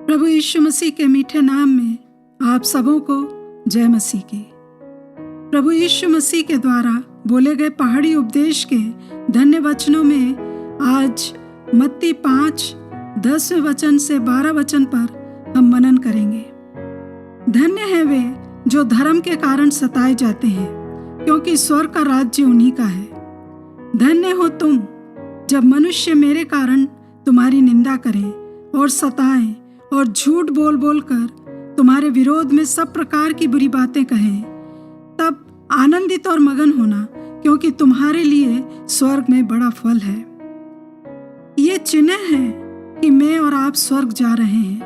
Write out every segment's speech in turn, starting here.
प्रभु यीशु मसीह के मीठे नाम में आप सबों को जय मसीह की। प्रभु यीशु मसीह के द्वारा बोले गए पहाड़ी उपदेश के धन्य वचनों में आज मत्ती 5:10 वचन से 12 वचन पर हम मनन करेंगे। धन्य है वे जो धर्म के कारण सताए जाते हैं, क्योंकि स्वर्ग का राज्य उन्हीं का है। धन्य हो तुम जब मनुष्य मेरे कारण तुम्हारी निंदा करें और सताएं और झूठ बोल बोल कर तुम्हारे विरोध में सब प्रकार की बुरी बातें कहें। तब आनंदित और मगन होना, क्योंकि तुम्हारे लिए स्वर्ग में बड़ा फल है। ये चिन्ह है कि मैं और आप स्वर्ग जा रहे हैं,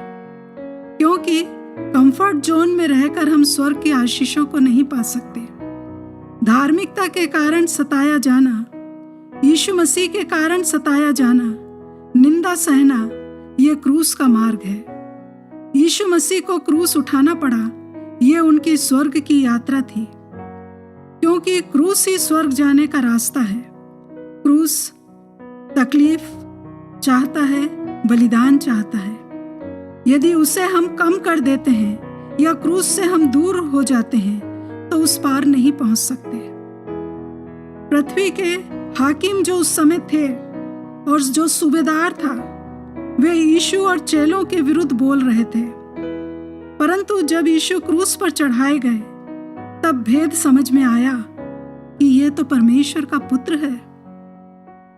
क्योंकि कंफर्ट जोन में रहकर हम स्वर्ग की आशीषों को नहीं पा सकते। धार्मिकता के कारण सताया जाना, यीशु मसीह के कारण सताया जाना, निंदा सहना, ये क्रूस का मार्ग है। यीशु मसीह को क्रूस उठाना पड़ा, ये उनकी स्वर्ग की यात्रा थी, क्योंकि क्रूस ही स्वर्ग जाने का रास्ता है। क्रूस तकलीफ चाहता है, बलिदान चाहता है। यदि उसे हम कम कर देते हैं या क्रूस से हम दूर हो जाते हैं तो उस पार नहीं पहुंच सकते। पृथ्वी के हाकिम जो उस समय थे और जो सूबेदार था, वे यीशु और चेलों के विरुद्ध बोल रहे थे। परंतु जब यीशु क्रूस पर चढ़ाए गए, तब भेद समझ में आया कि ये तो परमेश्वर का पुत्र है।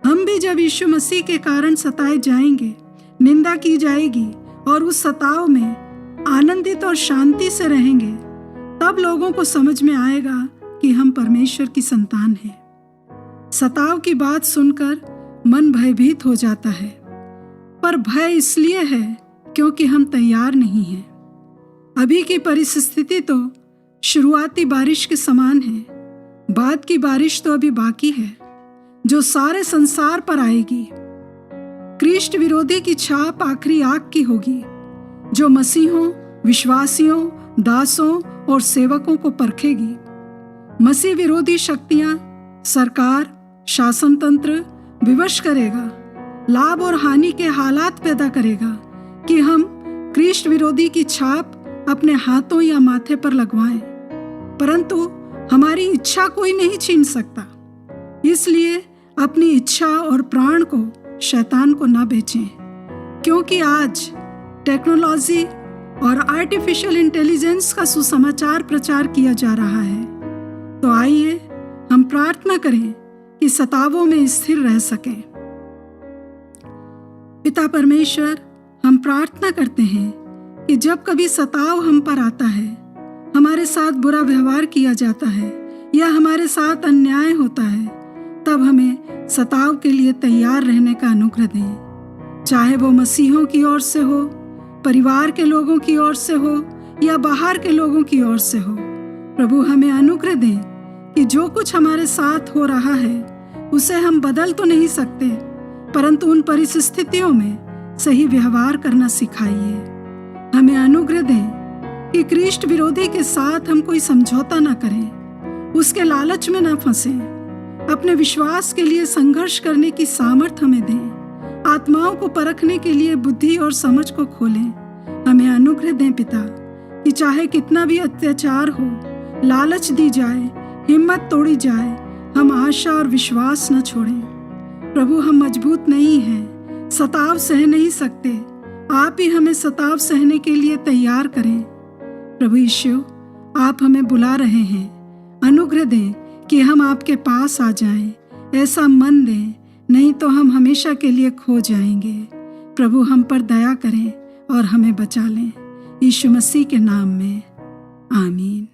हम भी जब यीशु मसीह के कारण सताए जाएंगे, निंदा की जाएगी और उस सताव में आनंदित और शांति से रहेंगे, तब लोगों को समझ में आएगा कि हम परमेश्वर की संतान हैं। सताव की बात सुनकर मन भयभीत हो जाता है, पर भय इसलिए है क्योंकि हम तैयार नहीं हैं। अभी की परिस्थिति तो शुरुआती बारिश के समान है, बाद की बारिश तो अभी बाकी है, जो सारे संसार पर आएगी। क्रिस्ट विरोधी की छाप आखिरी आग की होगी, जो मसीहों, विश्वासियों, दासों और सेवकों को परखेगी। मसीह विरोधी शक्तियां, सरकार, शासन तंत्र विवश करेगा, लाभ और हानि के हालात पैदा करेगा कि हम क्रिस्ट विरोधी की छाप अपने हाथों या माथे पर लगवाएं। परंतु हमारी इच्छा कोई नहीं छीन सकता, इसलिए अपनी इच्छा और प्राण को शैतान को ना बेचें, क्योंकि आज टेक्नोलॉजी और आर्टिफिशियल इंटेलिजेंस का सुसमाचार प्रचार किया जा रहा है। तो आइए हम प्रार्थना करें कि सतावों में स्थिर रह सकें। पिता परमेश्वर, हम प्रार्थना करते हैं कि जब कभी सताव हम पर आता है, हमारे साथ बुरा व्यवहार किया जाता है या हमारे साथ अन्याय होता है, तब हमें सताव के लिए तैयार रहने का अनुग्रह दें। चाहे वो मसीहों की ओर से हो, परिवार के लोगों की ओर से हो या बाहर के लोगों की ओर से हो, प्रभु हमें अनुग्रह दें कि जो कुछ हमारे साथ हो रहा है उसे हम बदल तो नहीं सकते, परंतु उन परिस्थितियों में सही व्यवहार करना सिखाइए। हमें अनुग्रह दें कि क्रिस्ट विरोधी के साथ हम कोई समझौता ना करें, उसके लालच में ना फंसें। अपने विश्वास के लिए संघर्ष करने की सामर्थ हमें दें। आत्माओं को परखने के लिए बुद्धि और समझ को खोलें। हमें अनुग्रह दें पिता कि चाहे कितना भी अत्याचार हो, लालच दी जाए, हिम्मत तोड़ी जाए, हम आशा और विश्वास न छोड़ें। प्रभु हम मजबूत नहीं हैं, सताव सह नहीं सकते, आप ही हमें सताव सहने के लिए तैयार करें। प्रभु यीशु, आप हमें बुला रहे हैं, अनुग्रह दें कि हम आपके पास आ जाएं। ऐसा मन दें, नहीं तो हम हमेशा के लिए खो जाएंगे। प्रभु हम पर दया करें और हमें बचा लें। यीशु मसीह के नाम में आमीन।